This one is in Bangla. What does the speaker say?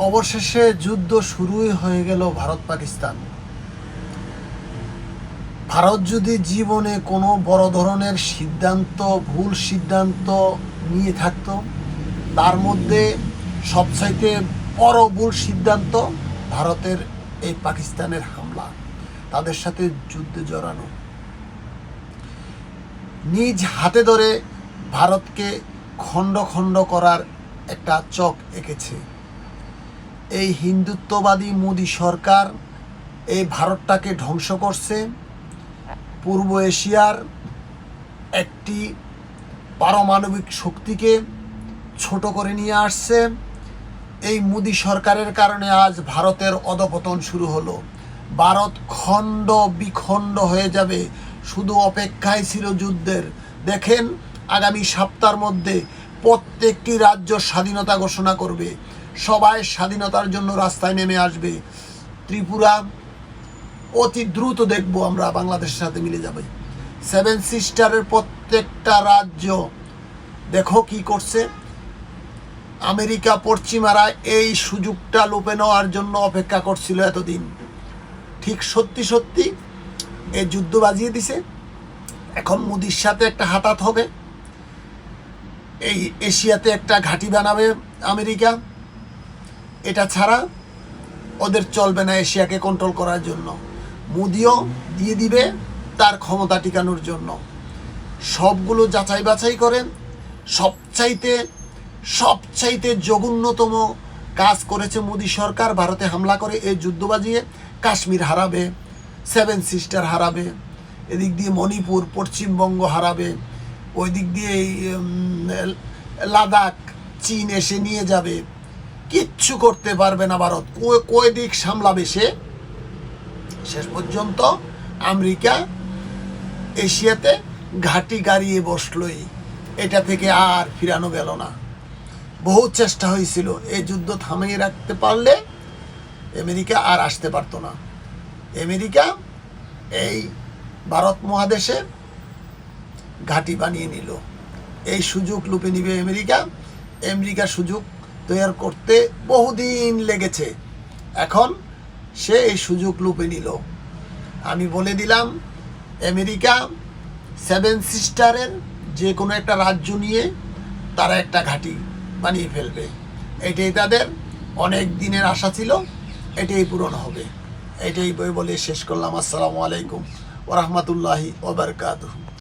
অবশেষে যুদ্ধ শুরুই হয়ে গেল ভারত পাকিস্তান। ভারত যদি জীবনে কোনো বড় ধরনের ভুল সিদ্ধান্ত নিয়ে থাকতো, তার মধ্যে সবচাইতে বড় ভুল সিদ্ধান্ত ভারতের এই পাকিস্তানের হামলা, তাদের সাথে যুদ্ধে জড়ানো। নিজ হাতে ধরে ভারতকে খণ্ড খণ্ড করার একটা চক এঁকেছে এই হিন্দুত্ববাদী মোদি সরকার। এই ভারতটাকে ধ্বংস করছে। পূর্ব এশিয়ার একটি পারমাণবিক শক্তিকে ছোট করে নিয়ে আসছে। এই মোদি সরকারের কারণে আজ ভারতের অধপতন শুরু হলো। ভারত খণ্ড বিখণ্ড হয়ে যাবে, শুধু অপেক্ষায় ছিল যুদ্ধের। দেখেন, আগামী সপ্তাহের মধ্যে প্রত্যেকটি রাজ্য স্বাধীনতা ঘোষণা করবে, সবাই স্বাধীনতার জন্য রাস্তায় নেমে আসবে। ত্রিপুরা অতি দ্রুত দেখব আমরা বাংলাদেশের সাথে মিলে যাবে। সেভেন সিস্টারের প্রত্যেকটা রাজ্য দেখো কি করছে। আমেরিকা পশ্চিমারা এই সুযোগটা লুপে নেওয়ার জন্য অপেক্ষা করছিল এতদিন। ঠিক সত্যি সত্যি এই যুদ্ধ বাজিয়ে দিছে। এখন মোদির সাথে একটা হাতাত হবে, এই এশিয়াতে একটা ঘাঁটি বানাবে আমেরিকা। এটা ছাড়া ওদের চলবে না এশিয়াকে কন্ট্রোল করার জন্য। মোদিও দিয়ে দিবে তার ক্ষমতা টিকানোর জন্য। সবগুলো যাচাই বাছাই করেন। সবচাইতে জঘন্যতম কাজ করেছে মোদি সরকার। ভারতে হামলা করে এই যুদ্ধ বাজিয়ে কাশ্মীর হারাবে, সেভেন সিস্টার হারাবে, এদিক দিয়ে মণিপুর পশ্চিমবঙ্গ হারাবে, ওই দিক দিয়ে লাদাখ চীন এসে নিয়ে যাবে। কিচ্ছু করতে পারবে না ভারত। কয় দিক সামলাবে সে? শেষ পর্যন্ত আমেরিকা এশিয়াতে ঘাঁটি গাড়িয়ে বসলই। এটা থেকে আর ফিরানো গেল না। বহু চেষ্টা হয়েছিল, এই যুদ্ধ থামিয়ে রাখতে পারলে আমেরিকা আর আসতে পারতো না। আমেরিকা এই ভারত মহাদেশে ঘাঁটি বানিয়ে নিল। এই সুযোগ লুপে নিবে আমেরিকা সুযোগ তৈরি করতে বহুদিন লেগেছে। এখন সে এই সুযোগ লুপে নিল। আমি বলে দিলাম, আমেরিকা সেভেন সিস্টারের যে কোনো একটা রাজ্য নিয়ে তারা একটা ঘাঁটি বানিয়ে ফেলবে। এটাই তাদের অনেক দিনের আশা ছিল, এটাই পূরণ হবে। এটাই বলে শেষ করলাম। আসসালামু আলাইকুম ওয়া রাহমাতুল্লাহি ওয়া বারাকাতুহু।